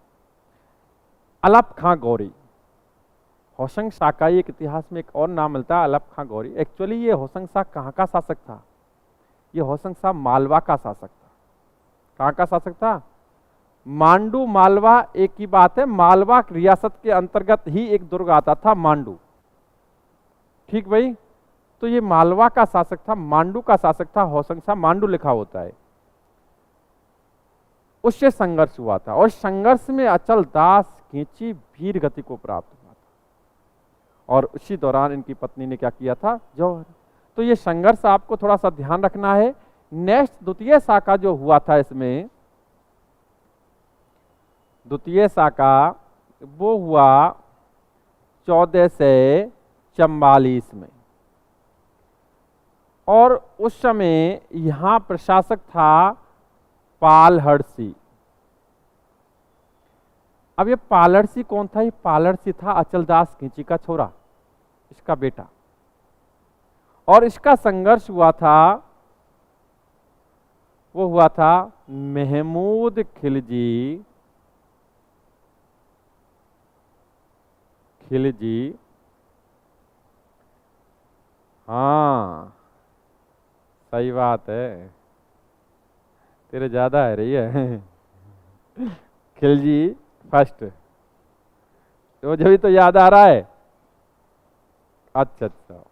अलप खां गौरी। होशंग शाह का एक इतिहास में एक और नाम मिलता है अलप खां गौरी। एक्चुअली ये होशंग शाह कहाँ का शासक था? ये होशंग शाह मालवा का शासक था। कहाँ का शासक था? मांडू मालवा एक ही बात है, मालवा रियासत के अंतर्गत ही एक दुर्ग आता था मांडू। ठीक भाई, तो ये मालवा का शासक था, मांडू का शासक था होशंग शाह, मांडू लिखा होता है। उससे संघर्ष हुआ था और संघर्ष में अचल दास खींची वीर गति को प्राप्त हुआ था और उसी दौरान इनकी पत्नी ने क्या किया था? जौहर। तो ये संघर्ष आपको थोड़ा सा ध्यान रखना है। नेक्स्ट द्वितीय शाखा जो हुआ था इसमें, द्वितीय शाखा वो हुआ 1444 में और उस समय यहां प्रशासक था पालहर्षि। अब ये पालहर्षि कौन था? ये पालहर्षि था अचलदास खींची का छोरा, इसका बेटा। और इसका संघर्ष हुआ था, वो हुआ था महमूद खिलजी हाँ सही बात है, तेरे ज्यादा है रही है खिलजी फर्स्ट, तो जब तो याद आ रहा है। अच्छा अच्छा,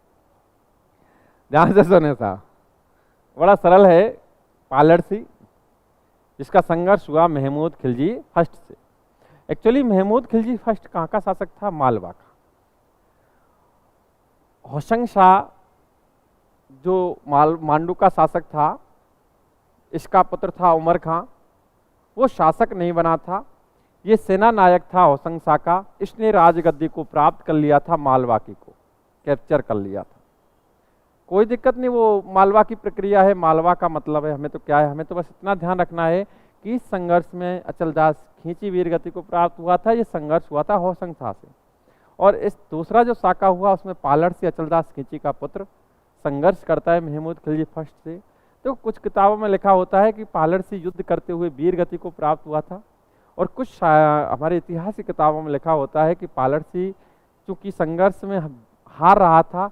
ध्यान से सुने साहब, बड़ा सरल है। पालहर्षि, जिसका संघर्ष हुआ महमूद खिलजी फर्स्ट से। एक्चुअली महमूद खिलजी फर्स्ट कहाँ का शासक था? मालवा का। होशंग शाह जो मांडू का शासक था, इसका पुत्र था उमर खां, वो शासक नहीं बना था। ये सेना नायक था होशंग शाह का, इसने राजगद्दी को प्राप्त कर लिया था, मालवा की को कैप्चर कर लिया था। कोई दिक्कत नहीं, वो मालवा की प्रक्रिया है, मालवा का मतलब है, हमें तो क्या है, हमें तो बस इतना ध्यान रखना है कि इस संघर्ष में अचलदास खींची वीर गति को प्राप्त हुआ था। ये संघर्ष हुआ था होशंग शाह से। और इस दूसरा जो शाखा हुआ उसमें पालहर्षि अचलदास खींची का पुत्र संघर्ष करता है महमूद खिलजी फर्स्ट से। तो कुछ किताबों में लिखा होता है कि पालहर्षि युद्ध करते हुए वीर गति को प्राप्त हुआ था, और कुछ हमारे इतिहास की किताबों में लिखा होता है कि पालहर्षि चूंकि संघर्ष में हार रहा था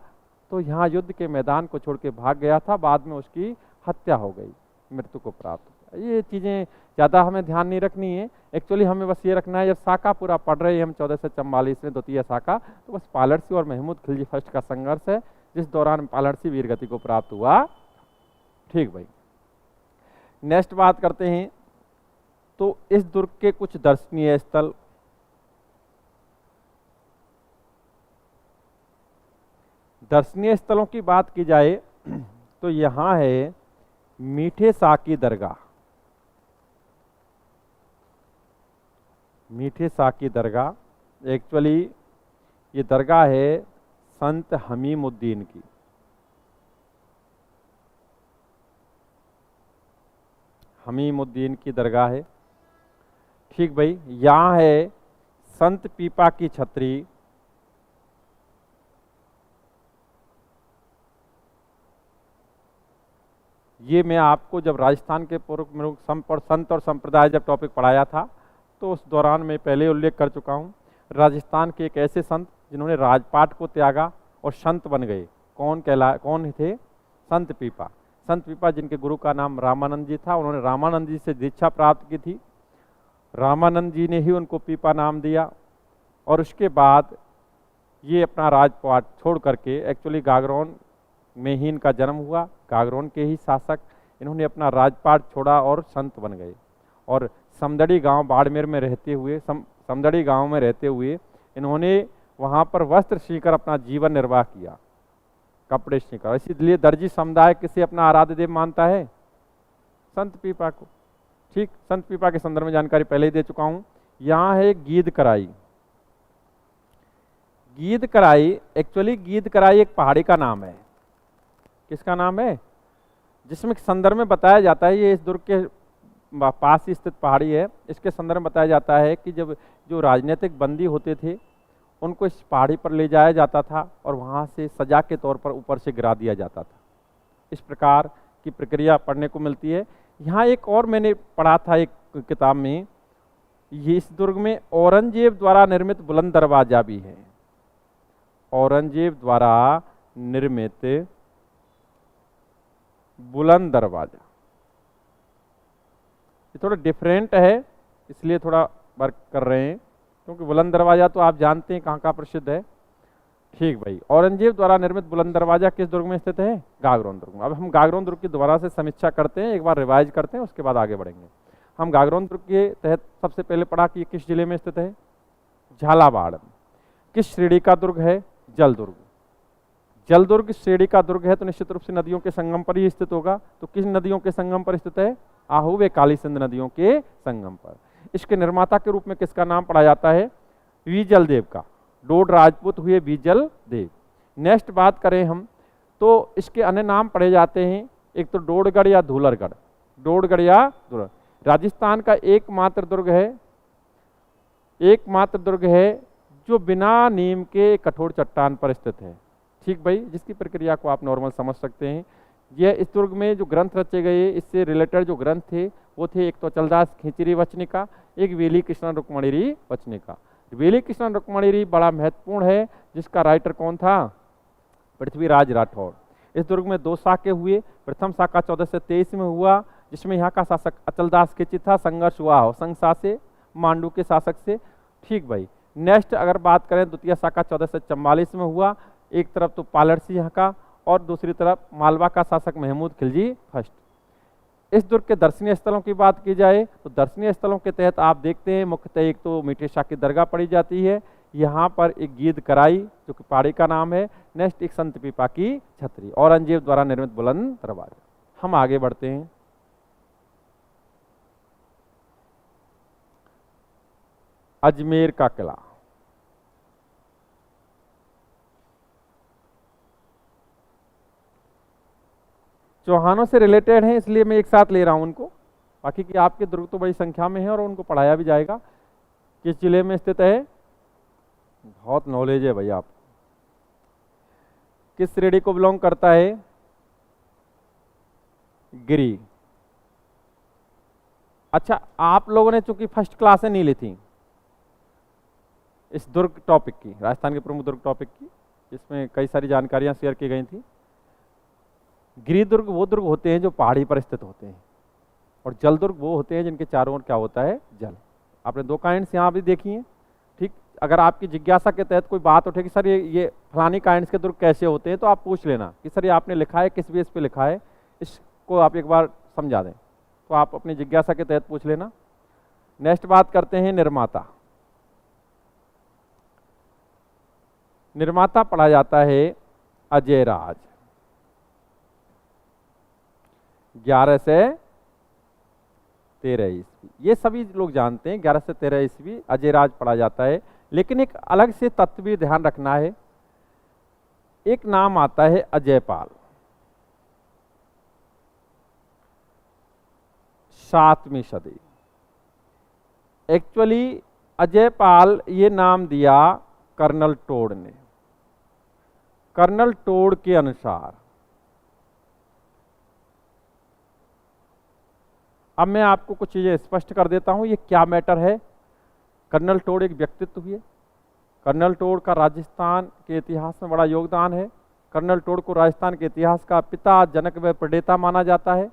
तो यहाँ युद्ध के मैदान को छोड़ के भाग गया था, बाद में उसकी हत्या हो गई, मृत्यु को प्राप्त। ये चीज़ें ज़्यादा हमें ध्यान नहीं रखनी है। एक्चुअली हमें बस ये रखना है, जब शाखा पूरा पढ़ रहे हैं हम 1444 में द्वितीय शाखा, तो बस पालहर्षि और महमूद खिलजी फर्स्ट का संघर्ष है, जिस दौरान पालहर्षि वीर गति को प्राप्त हुआ। ठीक भाई, नेक्स्ट बात करते हैं। तो इस दुर्ग के कुछ दर्शनीय स्थल, दर्शनीय स्थलों की बात की जाए तो यहाँ है मीठे शाह की दरगाह। मीठे शाह की दरगाह, एक्चुअली ये दरगाह है संत हमीमुद्दीन की। हमीमुद्दीन की दरगाह है। ठीक भाई, यहाँ है संत पीपा की छतरी। ये मैं आपको जब राजस्थान के पूर्व संत और संप्रदाय जब टॉपिक पढ़ाया था तो उस दौरान मैं पहले उल्लेख कर चुका हूँ। राजस्थान के एक ऐसे संत जिन्होंने राजपाट को त्यागा और संत बन गए, कौन थे? संत पीपा। संत पीपा जिनके गुरु का नाम रामानंद जी था, उन्होंने रामानंद जी से दीक्षा प्राप्त की थी। रामानंद जी ने ही उनको पीपा नाम दिया और उसके बाद ये अपना राजपाट छोड़ करके, एक्चुअली गागरोन में ही इनका जन्म हुआ, गागरोन के ही शासक, इन्होंने अपना राजपाट छोड़ा और संत बन गए। और समदड़ी गांव बाड़मेर में रहते हुए, समदड़ी गांव में रहते हुए इन्होंने वहां पर वस्त्र सीकर अपना जीवन निर्वाह किया, कपड़े सीकर। इसलिए दर्जी समुदाय किसे अपना आराध्य देव मानता है? संत पीपा को। ठीक, संत पीपा के संदर्भ में जानकारी पहले ही दे चुका हूं। यहाँ है गीद कराई। गीद कराई, एक्चुअली गीद कराई एक पहाड़ी का नाम है। किसका नाम है? जिसमें संदर्भ में बताया जाता है, ये इस दुर्ग के पास ही स्थित पहाड़ी है। इसके संदर्भ में बताया जाता है कि जब जो राजनीतिक बंदी होते थे उनको इस पहाड़ी पर ले जाया जाता था और वहाँ से सजा के तौर पर ऊपर से गिरा दिया जाता था। इस प्रकार की प्रक्रिया पढ़ने को मिलती है। यहाँ एक और मैंने पढ़ा था एक किताब में, ये इस दुर्ग में औरंगजेब द्वारा निर्मित बुलंद दरवाजा भी है। औरंगजेब द्वारा निर्मित बुलंद दरवाजा। ये थोड़ा डिफरेंट है, इसलिए थोड़ा वर्क कर रहे हैं, क्योंकि बुलंद दरवाजा तो आप जानते हैं कहाँ कहाँ प्रसिद्ध है। ठीक भाई, औरंगजेब द्वारा निर्मित बुलंद दरवाजा किस दुर्ग में स्थित है? गागरोन दुर्ग में। अब हम गागरोन दुर्ग की दोबारा से समीक्षा करते हैं, एक बार रिवाइज करते हैं, उसके बाद आगे बढ़ेंगे। हम गागरोन दुर्ग के तहत सबसे पहले पढ़ा कि किस जिले में स्थित है? झालावाड़। किस श्रेणी का दुर्ग है? जल दुर्ग। जल दुर्ग श्रेणी का दुर्ग है तो निश्चित रूप से नदियों के संगम पर ही स्थित होगा। तो किस नदियों के संगम पर स्थित है? आहू व काली सिंध नदियों के संगम पर। इसके निर्माता के रूप में किसका नाम पढ़ा जाता है? बीजल देव का। डोड राजपूत हुए बीजल देव। नेक्स्ट बात करें हम तो इसके अन्य नाम पढ़े जाते हैं, एक तो डोडगढ़ या धूलरगढ़। डोडगढ़ या धूलर राजस्थान का एकमात्र दुर्ग है, एकमात्र दुर्ग है जो बिना नीम के कठोर चट्टान पर स्थित है। ठीक भाई, जिसकी प्रक्रिया को आप नॉर्मल समझ सकते हैं। यह इस दुर्ग में जो ग्रंथ रचे गए, इससे रिलेटेड जो ग्रंथ थे वो थे, एक तो अचलदास खींचरी वचनिका, एक वेली कृष्ण रुक्मणीरी वचनिका। वेली कृष्ण रुक्मणीरी बड़ा महत्वपूर्ण है, जिसका राइटर कौन था? पृथ्वीराज राठौड़। इस दुर्ग में 2 शाखे हुए। प्रथम शाखा 1423 में हुआ, जिसमें यहाँ का शासक अचलदास खींची था। संघर्ष हुआ हो संसा से, मांडू के शासक से। ठीक भाई, नेक्स्ट अगर बात करें द्वितीय शाखा 1444 में हुआ। एक तरफ तो पालरसी यहाँ का और दूसरी तरफ मालवा का शासक महमूद खिलजी फर्स्ट। इस दुर्ग के दर्शनीय स्थलों की बात की जाए तो दर्शनीय स्थलों के तहत आप देखते हैं मुख्यतः एक तो मीठे शाह की दरगाह पड़ी जाती है, यहाँ पर एक गीद कराई जो कि पहाड़ी का नाम है। नेक्स्ट एक संत पीपा की छतरी, औरंगजेब द्वारा निर्मित बुलंद दरवाजा। हम आगे बढ़ते हैं। अजमेर का किला। चौहानों से रिलेटेड हैं, इसलिए मैं एक साथ ले रहा हूं उनको। बाकी की आपके दुर्ग तो बड़ी संख्या में है और उनको पढ़ाया भी जाएगा। किस जिले में स्थित है? बहुत नॉलेज है भैया आपको। किस श्रेणी को बिलोंग करता है? गिरी। अच्छा, आप लोगों ने चूंकि फर्स्ट क्लासें नहीं ली थी इस दुर्ग टॉपिक की, राजस्थान के प्रमुख दुर्ग टॉपिक की, जिसमें कई सारी जानकारियां शेयर की गई थी। गिरी दुर्ग वो दुर्ग होते हैं जो पहाड़ी पर स्थित होते हैं, और जल दुर्ग वो होते हैं जिनके चारों ओर क्या होता है? जल। आपने 2 काइंड्स यहाँ भी देखी हैं। ठीक, अगर आपकी जिज्ञासा के तहत कोई बात उठे कि सर ये फलानी काइंड्स के दुर्ग कैसे होते हैं, तो आप पूछ लेना कि सर ये आपने लिखा है, किस बेस पे लिखा है, इसको आप एक बार समझा दें, तो आप अपनी जिज्ञासा के तहत पूछ लेना। नेक्स्ट बात करते हैं निर्माता। निर्माता पढ़ा जाता है अजयराज। 11 से 13 ईस्वी, ये सभी लोग जानते हैं। 11 से 13 ईस्वी अजयराज पढ़ा जाता है। लेकिन एक अलग से तत्व भी ध्यान रखना है, एक नाम आता है अजयपाल। 7वीं सदी। एक्चुअली अजयपाल ये नाम दिया कर्नल टोड ने। कर्नल टोड के अनुसार, अब मैं आपको कुछ चीजें स्पष्ट कर देता हूं ये क्या मैटर है। कर्नल टोड एक व्यक्तित्व हुए। कर्नल टोड का राजस्थान के इतिहास में बड़ा योगदान है। कर्नल टोड को राजस्थान के इतिहास का पिता, जनक व प्रणेता माना जाता है।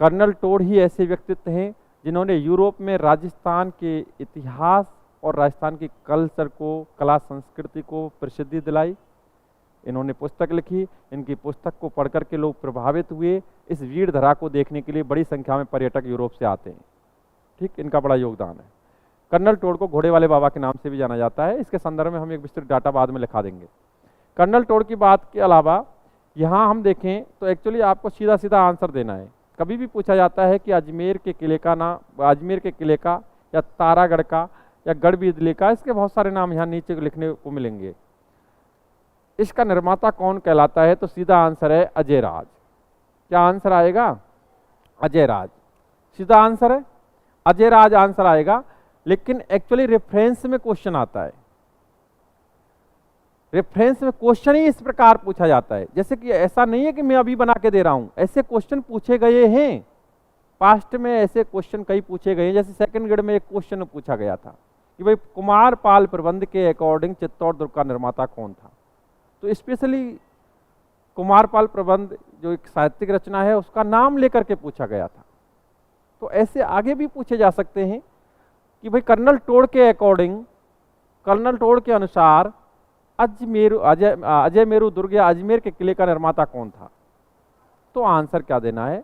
कर्नल टोड ही ऐसे व्यक्तित्व हैं जिन्होंने यूरोप में राजस्थान के इतिहास और राजस्थान की कल्चर को, कला संस्कृति को प्रसिद्धि दिलाई। इन्होंने पुस्तक लिखी, इनकी पुस्तक को पढ़कर के लोग प्रभावित हुए। इस वीर धरा को देखने के लिए बड़ी संख्या में पर्यटक यूरोप से आते हैं। ठीक, इनका बड़ा योगदान है। कर्नल टोड को घोड़े वाले बाबा के नाम से भी जाना जाता है। इसके संदर्भ में हम एक विस्तृत डाटा बाद में लिखा देंगे। कर्नल टोड की बात के अलावा यहाँ हम देखें तो एक्चुअली आपको सीधा सीधा आंसर देना है। कभी भी पूछा जाता है कि अजमेर के किले का नाम, अजमेर के किले का या तारागढ़ का या गढ़ बिजली का, इसके बहुत सारे नाम यहाँ नीचे लिखने को मिलेंगे। इसका निर्माता कौन कहलाता है? तो सीधा आंसर है अजयराज। क्या आंसर आएगा? अजयराज। सीधा आंसर है अजयराज आंसर आएगा। लेकिन एक्चुअली रेफरेंस में क्वेश्चन आता है। रेफरेंस में क्वेश्चन ही इस प्रकार पूछा जाता है, जैसे कि ऐसा नहीं है कि मैं अभी बना के दे रहा हूं, ऐसे क्वेश्चन पूछे गए हैं। पास्ट में ऐसे क्वेश्चन कई पूछे गए हैं। जैसे सेकंड ग्रेड में एक क्वेश्चन पूछा गया था कि भाई कुमार पाल प्रबंध के अकॉर्डिंग चित्तौड़ दुर्ग का निर्माता कौन था। तो स्पेशली कुमारपाल प्रबंध जो एक साहित्यिक रचना है उसका नाम लेकर के पूछा गया था। तो ऐसे आगे भी पूछे जा सकते हैं कि भाई कर्नल टोड के अकॉर्डिंग, कर्नल टोड के अनुसार अजय मेरू दुर्ग या अजमेर के किले का निर्माता कौन था? तो आंसर क्या देना है?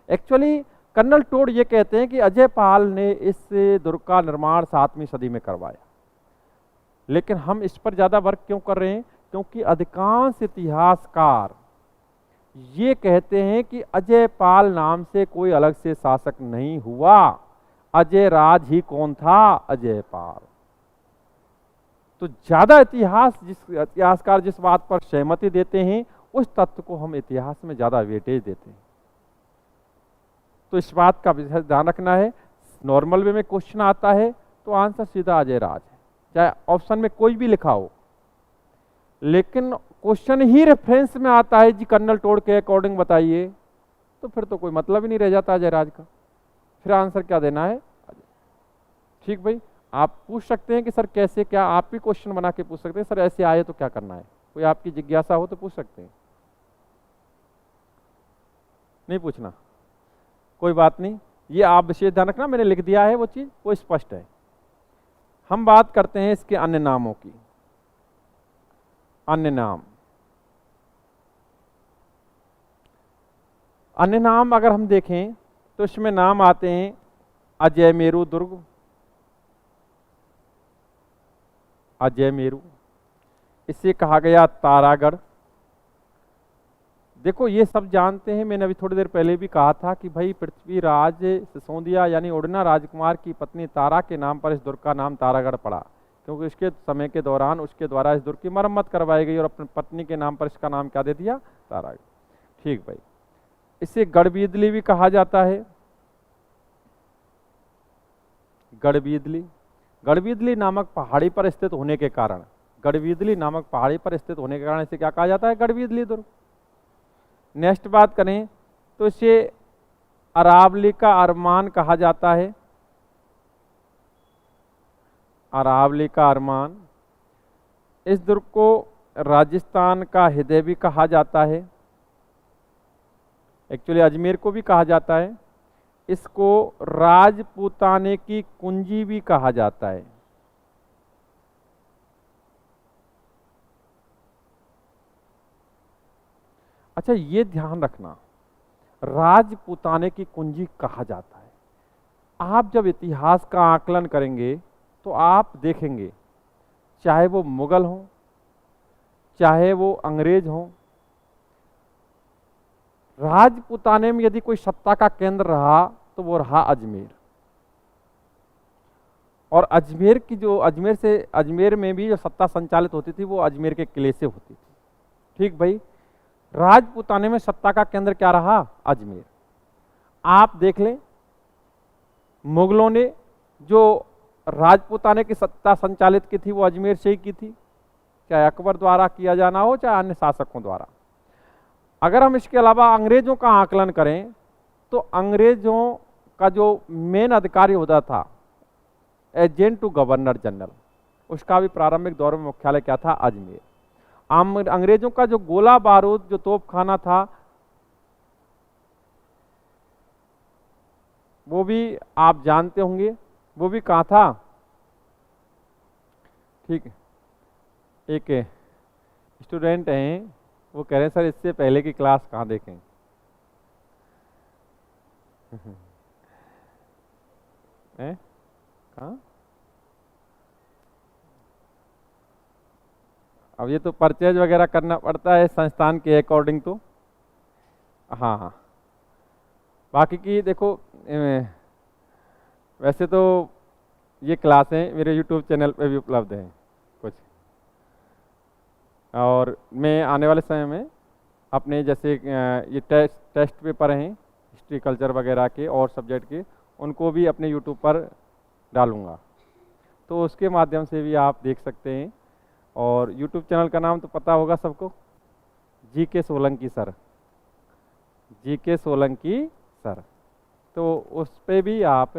एक्चुअली कर्नल टोड ये कहते हैं कि अजय पाल ने इस दुर्ग का निर्माण 7वीं सदी में करवाया, लेकिन हम इस पर ज्यादा वर्क क्यों कर रहे हैं? क्योंकि अधिकांश इतिहासकार ये कहते हैं कि अजय पाल नाम से कोई अलग से शासक नहीं हुआ, अजय राज ही कौन था? अजय पाल। तो ज्यादा इतिहासकार जिस बात पर सहमति देते हैं उस तत्व को हम इतिहास में ज्यादा वेटेज देते हैं। तो इस बात का विशेष ध्यान रखना है। नॉर्मल वे में क्वेश्चन आता है तो आंसर सीधा अजय राज है, चाहे ऑप्शन में कोई भी लिखा हो, लेकिन क्वेश्चन ही रेफरेंस में आता है जी कर्नल टोड के अकॉर्डिंग बताइए, तो फिर तो कोई मतलब ही नहीं रह जाता अजय राज का। फिर आंसर क्या देना है? ठीक भाई, आप पूछ सकते हैं कि सर कैसे, क्या आप भी क्वेश्चन बना के पूछ सकते हैं सर ऐसे आए तो क्या करना है? कोई आपकी जिज्ञासा हो तो पूछ सकते हैं, नहीं पूछना कोई बात नहीं। ये आप विशेष ध्यान रखना, मैंने लिख दिया है वो चीज, वो स्पष्ट है। हम बात करते हैं इसके अन्य नामों की। अन्य नाम, अन्य नाम अगर हम देखें तो इसमें नाम आते हैं अजय मेरू दुर्ग, अजय मेरू, इसे कहा गया तारागढ़। देखो ये सब जानते हैं, मैंने अभी थोड़ी देर पहले भी कहा था कि भाई पृथ्वीराज सिसोदिया यानी ओडना राजकुमार की पत्नी तारा के नाम पर इस दुर्ग का नाम तारागढ़ पड़ा, क्योंकि इसके समय के दौरान उसके द्वारा इस दुर्ग की मरम्मत करवाई गई और अपनी पत्नी के नाम पर इसका नाम क्या दे दिया? तारागढ़। ठीक भाई, इसे गढ़बीदली भी कहा जाता है। गढ़बीदली, गढ़बीदली नामक पहाड़ी पर स्थित होने के कारण, गढ़बीदली नामक पहाड़ी पर स्थित होने के कारण इसे क्या कहा जाता है? गढ़बीदली दुर्ग। नेक्स्ट बात करें तो इसे अरावली का अरमान कहा जाता है, अरावली का अरमान। इस दुर्ग को राजस्थान का हृदय भी कहा जाता है, एक्चुअली अजमेर को भी कहा जाता है। इसको राजपूताने की कुंजी भी कहा जाता है। अच्छा ये ध्यान रखना, राजपूताने की कुंजी कहा जाता है। आप जब इतिहास का आकलन करेंगे तो आप देखेंगे, चाहे वो मुगल हों, चाहे वो अंग्रेज हों, राजपूताने में यदि कोई सत्ता का केंद्र रहा तो वो रहा अजमेर। और अजमेर की जो अजमेर में भी जो सत्ता संचालित होती थी वो अजमेर के किले से होती थी। ठीक भाई, राजपूताने में सत्ता का केंद्र क्या रहा? अजमेर। आप देख लें, मुगलों ने जो राजपूताने की सत्ता संचालित की थी वो अजमेर से ही की थी, चाहे अकबर द्वारा किया जाना हो चाहे अन्य शासकों द्वारा। अगर हम इसके अलावा अंग्रेजों का आकलन करें तो अंग्रेजों का जो मेन अधिकारी होता था एजेंट टू गवर्नर जनरल, उसका भी प्रारंभिक दौर में मुख्यालय क्या था? अजमेर। अंग्रेजों का जो गोला बारूद जो तोपखाना था वो भी आप जानते होंगे, वो भी कहाँ था? ठीक है, एक स्टूडेंट हैं वो कह रहे हैं सर इससे पहले की क्लास कहाँ देखें? कहाँ? अब ये तो परचेज वगैरह करना पड़ता है संस्थान के अकॉर्डिंग तो। हाँ हाँ, बाकी की देखो वैसे तो ये क्लासें मेरे यूट्यूब चैनल पे भी उपलब्ध हैं कुछ, और मैं आने वाले समय में अपने जैसे ये टेस्ट पेपर हैं हिस्ट्री कल्चर वगैरह के और सब्जेक्ट के, उनको भी अपने यूट्यूब पर डालूँगा, तो उसके माध्यम से भी आप देख सकते हैं। और यूट्यूब चैनल का नाम तो पता होगा सबको, GK Solanki sir, GK Solanki sir. तो उस पे भी आप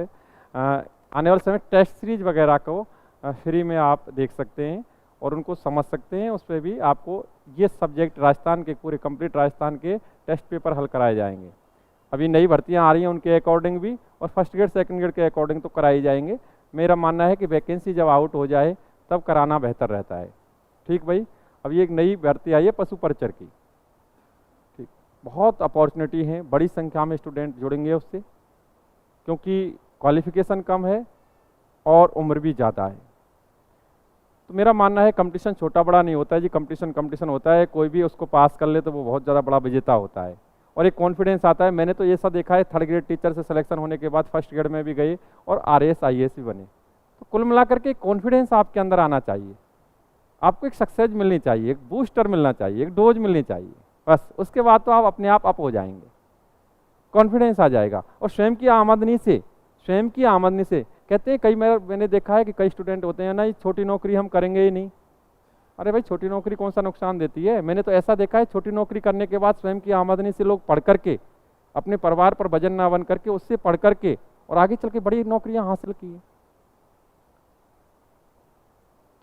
आने वाले समय टेस्ट सीरीज वगैरह को फ्री में आप देख सकते हैं और उनको समझ सकते हैं। उस पर भी आपको ये सब्जेक्ट राजस्थान के पूरे कंप्लीट राजस्थान के टेस्ट पेपर हल कराए जाएंगे। अभी नई भर्तियां आ रही हैं उनके अकॉर्डिंग भी, और फर्स्ट ग्रेड सेकंड ग्रेड के अकॉर्डिंग तो कराई जाएंगे। मेरा मानना है कि वैकेंसी जब आउट हो जाए तब कराना बेहतर रहता है। ठीक भाई, अभी एक नई भर्ती आई है पशु परिचर की, ठीक, बहुत अपॉर्चुनिटी है, बड़ी संख्या में स्टूडेंट जुड़ेंगे उससे, क्योंकि क्वालिफिकेशन कम है और उम्र भी ज़्यादा है। तो मेरा मानना है कंपटीशन छोटा बड़ा नहीं होता है जी, कंपटीशन होता है, कोई भी उसको पास कर ले तो वो बहुत ज़्यादा बड़ा विजेता होता है और एक कॉन्फिडेंस आता है। मैंने तो ये सब देखा है, थर्ड ग्रेड टीचर से सिलेक्शन होने के बाद फर्स्ट ग्रेड में भी गए और RAS IAS भी बने। तो कुल मिलाकर के कॉन्फिडेंस आपके अंदर आना चाहिए, आपको एक सक्सेस मिलनी चाहिए, एक बूस्टर मिलना चाहिए, एक डोज मिलनी चाहिए, बस उसके बाद तो आप अपने आप अप हो जाएंगे, कॉन्फिडेंस आ जाएगा। और स्वयं की आमदनी से कहते हैं, कई मैंने देखा है कि कई स्टूडेंट होते हैं ना, छोटी नौकरी हम करेंगे ही नहीं। अरे भाई, छोटी नौकरी कौन सा नुकसान देती है? मैंने तो ऐसा देखा है, छोटी नौकरी करने के बाद स्वयं की आमदनी से लोग पढ़ करके अपने परिवार पर वजन ना बन करके उससे पढ़ करके और आगे चल के बड़ी नौकरियां हासिल की है।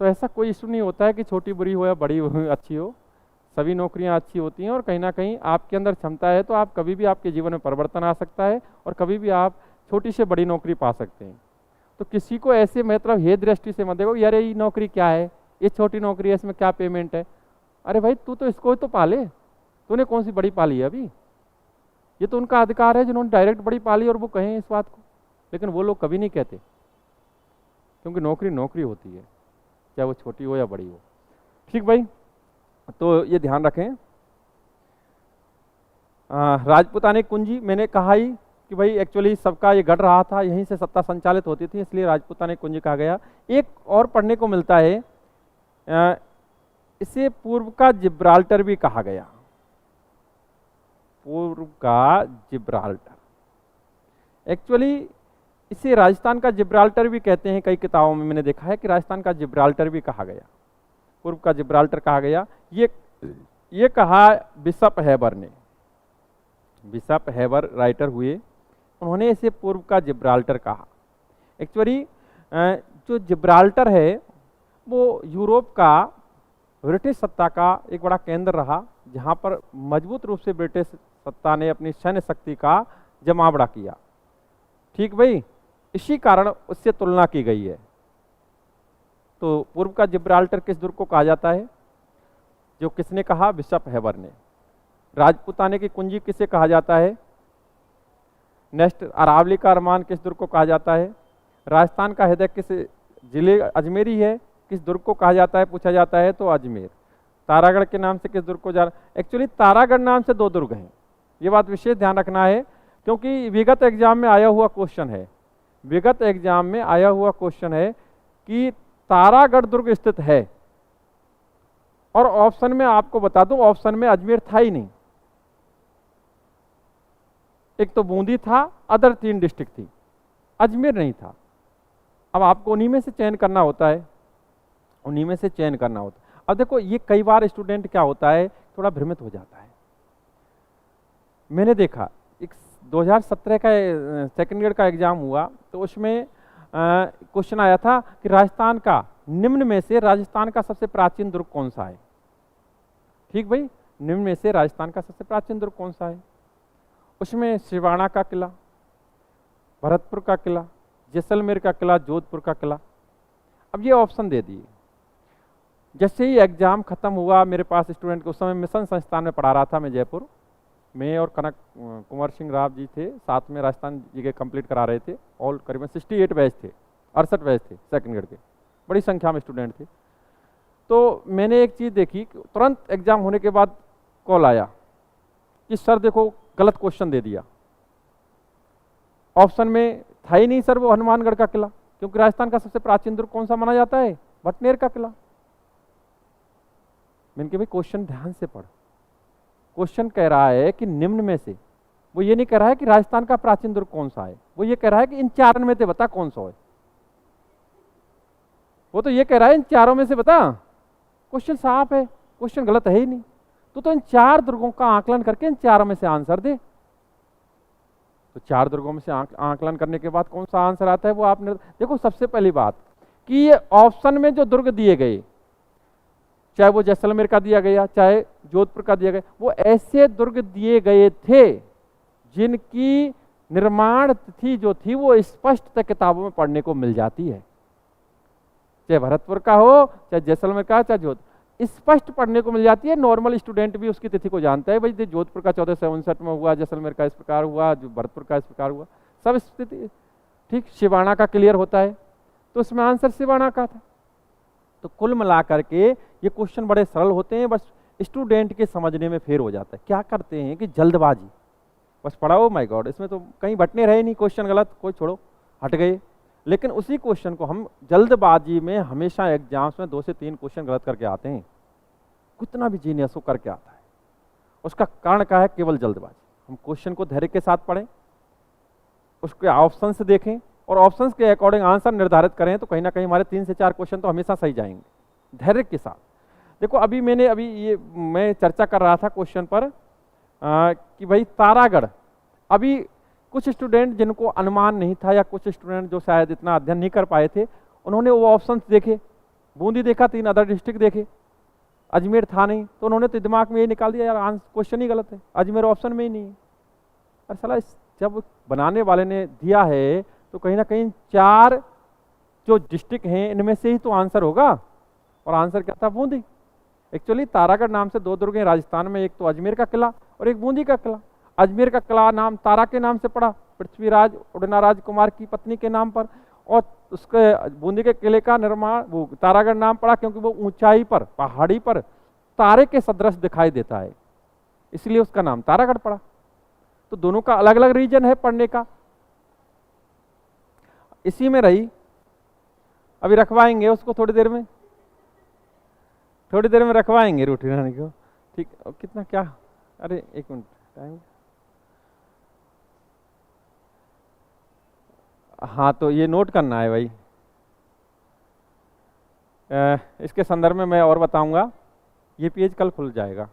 तो ऐसा कोई इशू नहीं होता है कि छोटी बुरी हो या बड़ी अच्छी हो, सभी नौकरियां अच्छी होती हैं और कहीं ना कहीं आपके अंदर क्षमता है तो आप कभी भी आपके जीवन में परिवर्तन आ सकता है और कभी भी आप छोटी से बड़ी नौकरी पा सकते हैं। तो किसी को ऐसे मतलब हे दृष्टि से मत देखो, यार ये नौकरी क्या है, ये छोटी नौकरी है, इसमें क्या पेमेंट है। अरे भाई, तू तो इसको तो पाले, तूने कौन सी बड़ी पाली है अभी? ये तो उनका अधिकार है जिन्होंने डायरेक्ट बड़ी पाली और वो कहें इस बात को, लेकिन वो लोग कभी नहीं कहते, क्योंकि नौकरी नौकरी होती है, चाहे वो छोटी हो या बड़ी हो। ठीक भाई, तो ये ध्यान रखें। राजपूताने कुंजी, मैंने कहा ही कि भाई एक्चुअली सबका ये गढ़ रहा था, यहीं से सत्ता संचालित होती थी, इसलिए राजपूताने कुंजी कहा गया। एक और पढ़ने को मिलता है, इसे पूर्व का जिब्राल्टर भी कहा गया, पूर्व का जिब्राल्टर। एक्चुअली इसे राजस्थान का जिब्राल्टर भी कहते हैं, कई किताबों में मैंने देखा है कि राजस्थान का जिब्राल्टर भी कहा गया, पूर्व का जिब्राल्टर कहा गया। ये कहा बिशप हैबर ने, बिशप हैबर राइटर हुए, उन्होंने इसे पूर्व का जिब्राल्टर कहा। एक्चुअली जो जिब्राल्टर है वो यूरोप का ब्रिटिश सत्ता का एक बड़ा केंद्र रहा, जहाँ पर मजबूत रूप से ब्रिटिश सत्ता ने अपनी सैन्य शक्ति का जमावड़ा किया। ठीक भाई, इसी कारण उससे तुलना की गई है। तो पूर्व का जिब्राल्टर किस दुर्ग को कहा जाता है? जो किसने कहा? बिशप हैबर ने। राजपूताने की कुंजी किसे कहा जाता है? नेक्स्ट, अरावली का अरमान किस दुर्ग को कहा जाता है? राजस्थान का हृदय किस जिले, अजमेरी है, किस दुर्ग को कहा जाता है पूछा जाता है तो अजमेर। तारागढ़ के नाम से किस दुर्ग को एक्चुअली तारागढ़ नाम से 2 दुर्ग हैं, ये बात विशेष ध्यान रखना है, क्योंकि विगत एग्जाम में आया हुआ क्वेश्चन है, विगत एग्जाम में आया हुआ क्वेश्चन है कि तारागढ़ दुर्ग स्थित है, और ऑप्शन में आपको बता दूं, ऑप्शन में अजमेर था ही नहीं, एक तो बूंदी था, अदर 3 डिस्ट्रिक्ट थी, अजमेर नहीं था। अब आपको उन्हीं में से चयन करना होता है, उन्हीं में से चयन करना होता है। अब देखो, ये कई बार स्टूडेंट क्या होता है, थोड़ा भ्रमित हो जाता है। मैंने देखा एक 2017 का सेकंड ग्रेड का एग्जाम हुआ, तो उसमें क्वेश्चन आया था कि राजस्थान का निम्न में से राजस्थान का सबसे प्राचीन दुर्ग कौन सा है। ठीक भाई, निम्न में से राजस्थान का सबसे प्राचीन दुर्ग कौन सा है? उसमें सिवाड़ा का किला, भरतपुर का किला, जैसलमेर का किला, जोधपुर का किला। अब ये ऑप्शन दे दिए। जैसे ही एग्जाम खत्म हुआ, मेरे पास स्टूडेंट, उस समय मिशन संस्थान में पढ़ा रहा था मैं जयपुर में, और कनक कुंवर सिंह राव जी थे साथ में, राजस्थान जी के कंप्लीट करा रहे थे, ऑल करीबन 68 बैच थे, 68 बैच थे सेकंड ग्रेड के, बड़ी संख्या में स्टूडेंट थे। तो मैंने एक चीज़ देखी, तुरंत एग्जाम होने के बाद कॉल आया कि सर देखो गलत क्वेश्चन दे दिया, ऑप्शन में था ही नहीं सर वो हनुमानगढ़ का किला, क्योंकि राजस्थान का सबसे प्राचीन दुर्ग कौन सा माना जाता है? भटनेर का किला। मैंने कहा भाई क्वेश्चन ध्यान से पढ़, क्वेश्चन कह रहा है कि निम्न में से, वो ये नहीं कह रहा है कि राजस्थान का प्राचीन दुर्ग कौन सा है, वो ये कह रहा है कि इन 4 में से बता कौन सा है। वो तो ये कह रहा है इन 4 में से बता। क्वेश्चन साफ है, क्वेश्चन गलत है ही नहीं, तो इन 4 दुर्गों का आकलन करके इन 4 में से आंसर दे। तो 4 दुर्गों में से आकलन करने के बाद कौन सा आंसर आता है वो आपने देखो। सबसे पहली बात कि ये ऑप्शन में जो दुर्ग दिए गए, चाहे वो जैसलमेर का दिया गया, चाहे जोधपुर का दिया गया, वो ऐसे दुर्ग दिए गए थे जिनकी निर्माण तिथि जो थी वो स्पष्ट किताबों में पढ़ने को मिल जाती है। चाहे भरतपुर का हो, चाहे जैसलमेर का, चाहे जोधपुर, स्पष्ट पढ़ने को मिल जाती है। नॉर्मल स्टूडेंट भी उसकी तिथि को जानता है, भाई जोधपुर का 1467 में हुआ, जैसलमेर का इस प्रकार हुआ, जो भरतपुर का इस प्रकार हुआ, सब स्थिति ठीक। शिवाणा का क्लियर होता है, तो उसमें आंसर शिवाणा का था। तो कुल मिलाकर के ये क्वेश्चन बड़े सरल होते हैं, बस स्टूडेंट के समझने में फेर हो जाता है। क्या करते हैं कि जल्दबाजी, बस पढ़ाओ, माय गॉड, इसमें तो कहीं बटने रहे नहीं, क्वेश्चन गलत, कोई छोड़ो, हट गए। लेकिन उसी क्वेश्चन को हम जल्दबाजी में हमेशा एग्जाम्स में 2 से 3 क्वेश्चन गलत करके आते हैं। कितना भी जीनियस हो करके आता है। उसका कारण क्या है? केवल जल्दबाजी। हम क्वेश्चन को धैर्य के साथ पढ़ें, उसके ऑप्शन से देखें और ऑप्शंस के अकॉर्डिंग आंसर निर्धारित करें, तो कहीं ना कहीं हमारे 3 से 4 क्वेश्चन तो हमेशा सही जाएंगे धैर्य के साथ। देखो अभी मैं चर्चा कर रहा था क्वेश्चन पर कि भाई तारागढ़, अभी कुछ स्टूडेंट जिनको अनुमान नहीं था या कुछ स्टूडेंट जो शायद इतना अध्ययन नहीं कर पाए थे, उन्होंने वो ऑप्शंस देखे, बूंदी देखा, 3 अदर डिस्ट्रिक्ट देखे, अजमेर था नहीं, तो उन्होंने तो दिमाग में ये निकाल दिया यार क्वेश्चन ही गलत है, अजमेर ऑप्शन में ही नहीं है। और साला जब बनाने वाले ने दिया है तो कहीं ना कहीं 4 जो डिस्ट्रिक्ट हैं इनमें से ही तो आंसर होगा, और आंसर क्या था? बूंदी। एक्चुअली तारागढ़ नाम से 2 दुर्ग हैं राजस्थान में, एक तो अजमेर का किला और एक बूंदी का किला। अजमेर का किला नाम तारा के नाम से पड़ा, पृथ्वीराज उड़ना राजकुमार की पत्नी के नाम पर, और उसके बूंदी के किले का निर्माण वो तारागढ़ नाम पड़ा क्योंकि वो ऊंचाई पर, पहाड़ी पर तारे के सदृश दिखाई देता है, इसलिए उसका नाम तारागढ़ पड़ा। तो दोनों का अलग अलग रीजन है पढ़ने का। इसी में रही, अभी रखवाएंगे उसको थोड़ी देर में रखवाएंगे रोटी रानी को, ठीक। कितना क्या, अरे 1 मिनट टाइम। हाँ तो ये नोट करना है भाई। इसके संदर्भ में मैं और बताऊंगा, ये पेज कल खुल जाएगा।